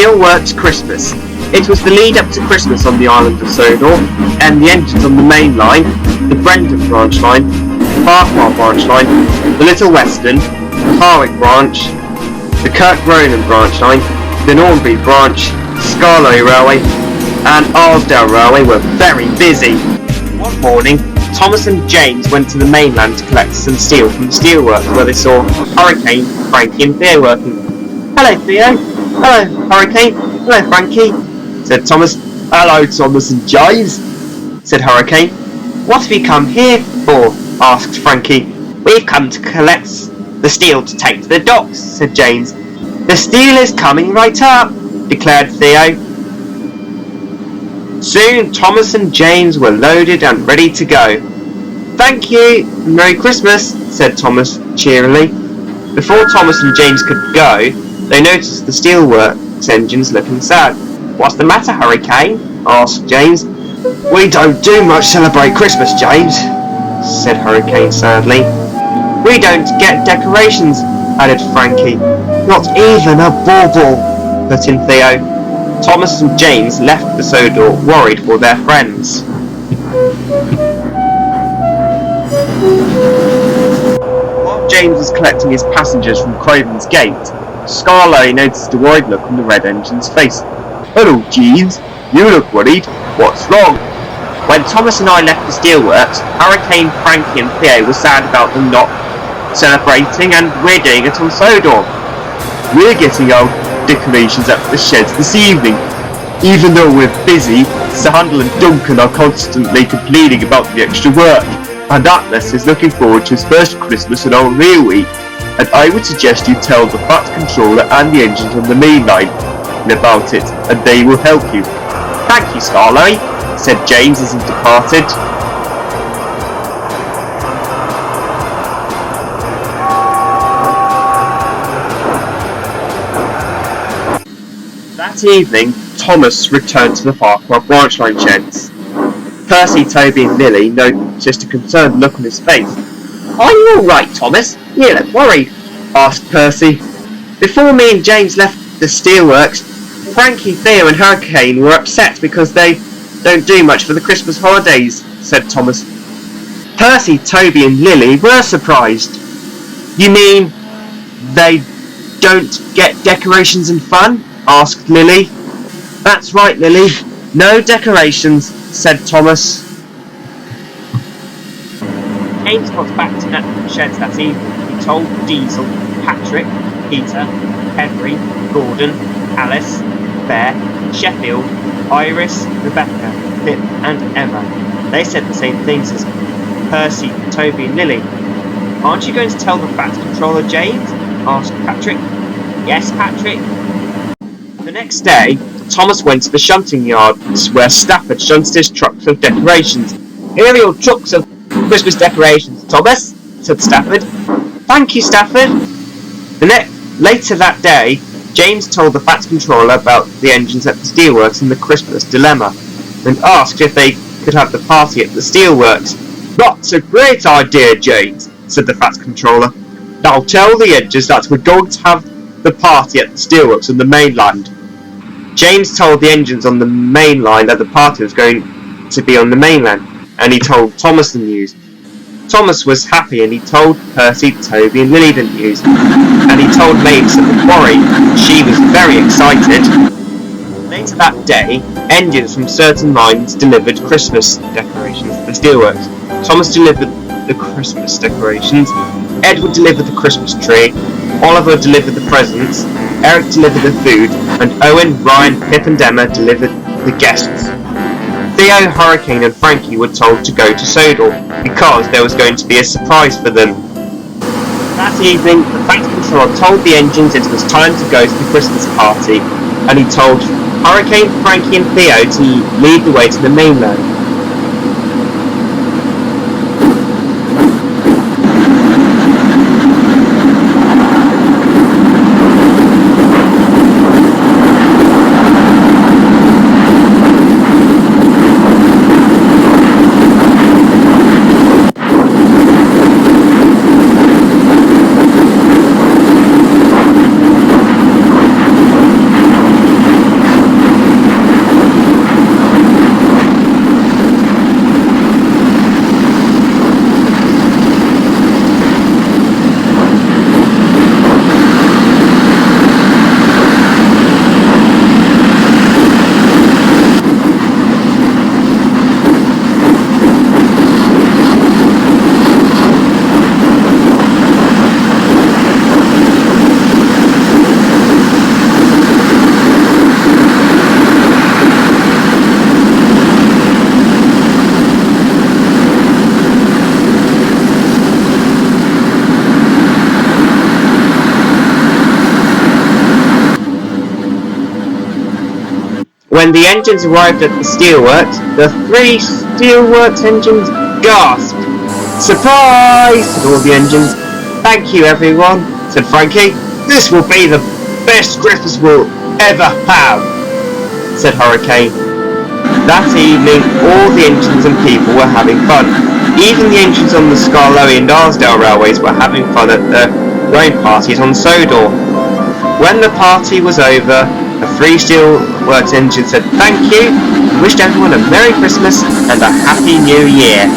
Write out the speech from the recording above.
Steelworks Christmas. It was the lead up to Christmas on the island of Sodor, and the engines on the main line, the Brendan branch line, the Farquhar branch line, the Little Western, the Harwick branch, the Kirk Ronan branch line, the Nornby branch, Skarloey Railway, and Arlesdale Railway were very busy. One morning, Thomas and James went to the mainland to collect some steel from the steelworks, where they saw Hurricane, Frankie and Theo working. "Hello Theo." "Hello Hurricane." "Hello Frankie," said Thomas. "Hello Thomas and James," said Hurricane. "What have you come here for?" asked Frankie. "We've come to collect the steel to take to the docks," said James. "The steel is coming right up," declared Theo. Soon Thomas and James were loaded and ready to go. "Thank you, Merry Christmas," said Thomas cheerily. Before Thomas and James could go, they noticed the steelworks engines looking sad. "What's the matter, Hurricane?" asked James. "We don't do much celebrate Christmas, James," said Hurricane sadly. "We don't get decorations," added Frankie. "Not even a bauble," put in Theo. Thomas and James left the Sodor worried for their friends. While James was collecting his passengers from Craven's Gate, Skarloey noticed a worried look on the red engine's face. "Hello, James. You look worried. What's wrong?" When Thomas and I left the steelworks, Hurricane, Frankie and Theo were sad about them not celebrating, and we're doing it on Sodor. "We're getting our decorations up the sheds this evening. Even though we're busy, Sir Handel and Duncan are constantly complaining about the extra work, and Atlas is looking forward to his first Christmas in our railway, and I would suggest you tell the Fat Controller and the engines on the main line about it, and they will help you." "Thank you, Skarloey," said James as he departed. That evening, Thomas returned to the Farquhar branch line sheds. Percy, Toby and Lily noticed a concerned look on his face. "Are you alright, Thomas? You look worried," asked Percy. "Before me and James left the steelworks, Frankie, Theo and Hurricane were upset because they don't do much for the Christmas holidays," said Thomas. Percy, Toby and Lily were surprised. "You mean they don't get decorations and fun?" asked Lily. "That's right, Lily. No decorations," said Thomas. James got back to the sheds that evening. He told Diesel, Patrick, Peter, Henry, Gordon, Alice, Bear, Sheffield, Iris, Rebecca, Pip and Emma. They said the same things as Percy, Toby and Lily. "Aren't you going to tell the Fat Controller, James?" asked Patrick. "Yes, Patrick." The next day, Thomas went to the shunting yards where Stafford shunted his trucks of decorations. "Here are your trucks of Christmas decorations, Thomas," said Stafford. "Thank you, Stafford." Later that day, James told the Fat Controller about the engines at the steelworks and the Christmas dilemma, and asked if they could have the party at the steelworks. "That's a great idea, James," said the Fat Controller. "Now tell the engines that we're going to have the party at the steelworks on the mainland." James told the engines on the main line that the party was going to be on the mainland, and he told Thomas the news. Thomas was happy, and he told Percy, Toby and Lily the news, and he told Mavis at the quarry. She was very excited. Later that day, engines from certain lines delivered Christmas decorations to the steelworks. Thomas delivered the Christmas decorations, Edward delivered the Christmas tree, Oliver delivered the presents, Eric delivered the food, and Owen, Ryan, Pip and Emma delivered the guests. Theo, Hurricane and Frankie were told to go to Sodor because there was going to be a surprise for them. That evening, the Fat Controller told the engines it was time to go to the Christmas party, and he told Hurricane, Frankie and Theo to lead the way to the mainland. When the engines arrived at the Steelworks, the 3 Steelworks engines gasped. "Surprise!" said all the engines. "Thank you, everyone," said Frankie. "This will be the best Christmas we'll ever have," said Hurricane. That evening, all the engines and people were having fun. Even the engines on the Skarloey and Arsdale railways were having fun at their own parties on Sodor. When the party was over, the 3 Steelworks engines said thank you and wished everyone a Merry Christmas and a Happy New Year.